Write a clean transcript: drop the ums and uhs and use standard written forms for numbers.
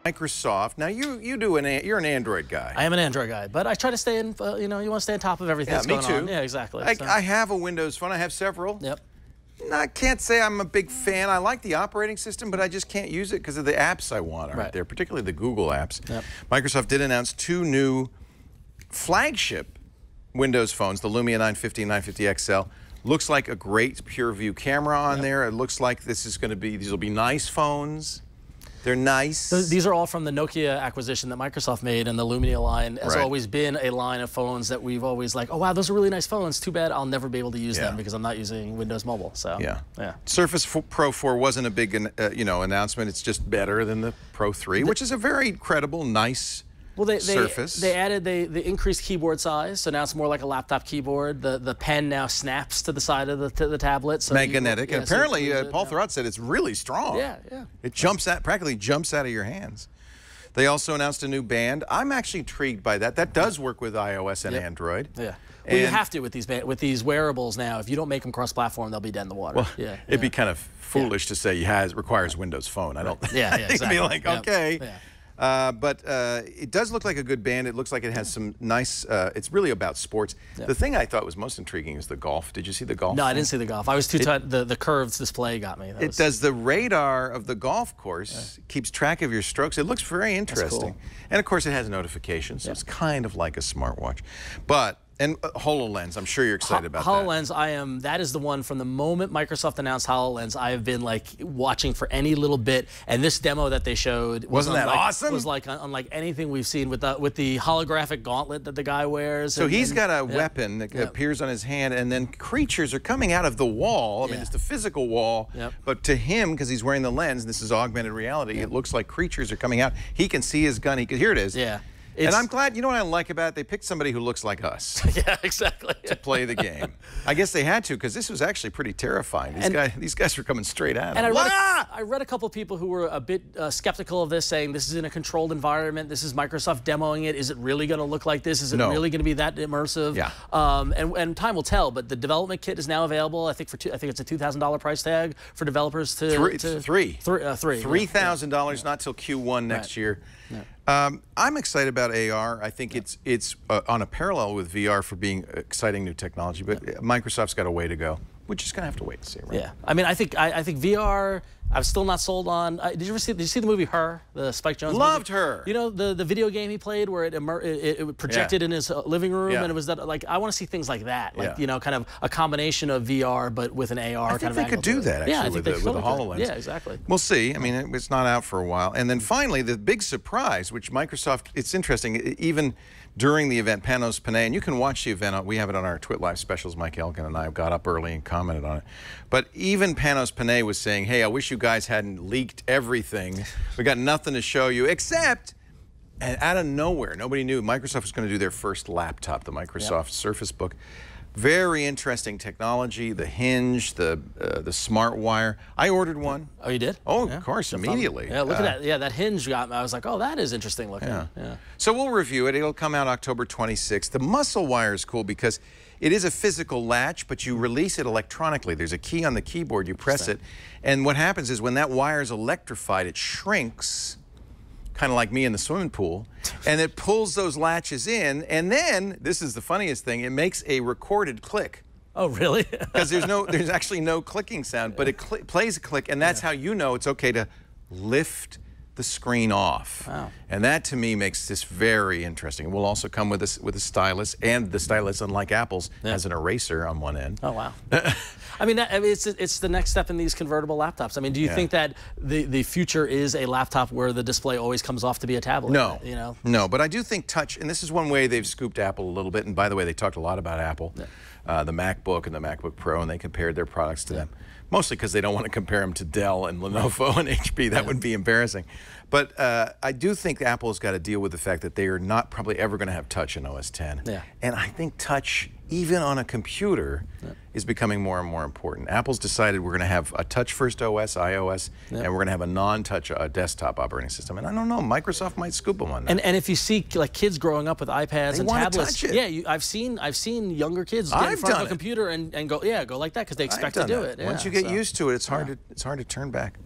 Microsoft. Now you're an Android guy. I am an Android guy, but I try to stay in. You know, you want to stay on top of everything that's going on. Yeah, exactly. I have a Windows phone. I have several. Yep. I can't say I'm a big fan. I like the operating system, but I just can't use it because of the apps I want aren't there, particularly the Google apps. Yep. Microsoft did announce 2 new flagship Windows phones, the Lumia 950 and 950 XL. Looks like a great pure view camera on there. It looks like these will be nice phones. They're nice. These are all from the Nokia acquisition that Microsoft made, and the Lumia line has always been a line of phones that we've always like, oh wow, those are really nice phones. Too bad I'll never be able to use them because I'm not using Windows Mobile. So yeah. Surface Pro 4 wasn't a big announcement. It's just better than the Pro 3, which is a very credible, nice Surface. They added the increased keyboard size, so now it's more like a laptop keyboard. The pen now snaps to the side of the tablet. So magnetic. And apparently, Paul Thurrott said it's really strong. Yeah. It practically jumps out of your hands. They also announced a new band. I'm actually intrigued by that. That does work with iOS and Android. Yeah. Well, you have to with these wearables now. If you don't make them cross-platform, they'll be dead in the water. Well, it'd be kind of foolish to say it requires Windows Phone. I don't. Yeah, exactly. It'd be like okay. Yeah. But it does look like a good band. It looks like it has some nice, it's really about sports. The thing I thought was most intriguing is the golf. Did you see the golf? No, I didn't see the golf. I was too tight. The curved display got me. It does the radar of the golf course, keeps track of your strokes. It looks very interesting. Cool. And of course it has notifications, so it's kind of like a smartwatch. But and HoloLens, I'm sure you're excited about HoloLens, that is the one from the moment Microsoft announced HoloLens, I have been like watching for any little bit. And this demo that they showed wasn't that awesome? Was like unlike anything we've seen with the holographic gauntlet that the guy wears. So he's got a weapon that appears on his hand, and then creatures are coming out of the wall. I mean, it's the physical wall, but to him, because he's wearing the lens, this is augmented reality, it looks like creatures are coming out. He can see his gun. Here it is. Yeah. And I'm glad, you know what I like about it? They picked somebody who looks like us. Yeah, exactly. To play the game. I guess they had to, because this was actually pretty terrifying. These guys were coming straight at him. And I read a couple of people who were a bit skeptical of this, saying this is in a controlled environment. This is Microsoft demoing it. Is it really going to look like this? Is it really going to be that immersive? Yeah. And time will tell. But the development kit is now available. I think it's a $2,000 price tag for developers to $3,000, not till Q1 next year. I'm excited about AR. I think it's on a parallel with VR for being exciting new technology, but Microsoft's got a way to go. We're just gonna have to wait and see. Right? Yeah, I mean, I think VR. I'm still not sold on. Did you see the movie Her, the Spike Jonze Loved movie? Her. You know the video game he played where it projected in his living room, and it was that like I want to see things like that, like you know, kind of a combination of VR but with an AR kind of. I think they could do that actually with the HoloLens. Yeah, exactly. We'll see. I mean, it's not out for a while. And then finally, the big surprise, which Microsoft. It's interesting, even during the event, Panos Panay, and you can watch the event. We have it on our TWiT Live specials. Mike Elkin and I have got up early and commented on it. But even Panos Panay was saying, "Hey, I wish you guys hadn't leaked everything. We got nothing to show you except." And out of nowhere, nobody knew Microsoft was going to do their first laptop, the Microsoft Surface Book. Very interesting technology. The hinge, the smart wire. I ordered one. Oh, you did? Oh, of course, immediately. Yeah, look at that. Yeah, that hinge got me. I was like, oh, that is interesting looking. Yeah. So we'll review it. It'll come out October 26th. The muscle wire is cool because it is a physical latch, but you release it electronically. There's a key on the keyboard. You press it, and what happens is when that wire is electrified, it shrinks, kind of like me in the swimming pool, and it pulls those latches in, and then, this is the funniest thing, it makes a recorded click. Oh, really? Because there's actually no clicking sound, but it plays a click, and that's how you know it's okay to lift the screen off. Wow. And that, to me, makes this very interesting. It will also come with a stylus, and the stylus, unlike Apple's, has an eraser on one end. Oh, wow. I mean, it's the next step in these convertible laptops. I mean, do you think that the future is a laptop where the display always comes off to be a tablet? No. You know? No, but I do think touch, and this is one way they've scooped Apple a little bit, and by the way, they talked a lot about Apple, the MacBook and the MacBook Pro, and they compared their products to them. Mostly because they don't want to compare them to Dell and Lenovo and HP. That would be embarrassing. But I do think Apple's got to deal with the fact that they are not probably ever going to have touch in OS X. And I think touch, even on a computer, is becoming more and more important. Apple's decided we're going to have a touch-first OS, iOS, and we're going to have a non-touch desktop operating system. And I don't know, Microsoft might scoop them on that. And if you see like kids growing up with iPads and tablets, I've seen younger kids get in front of a computer and go like that because they expect to do it. Once you get used to it, it's hard to turn back.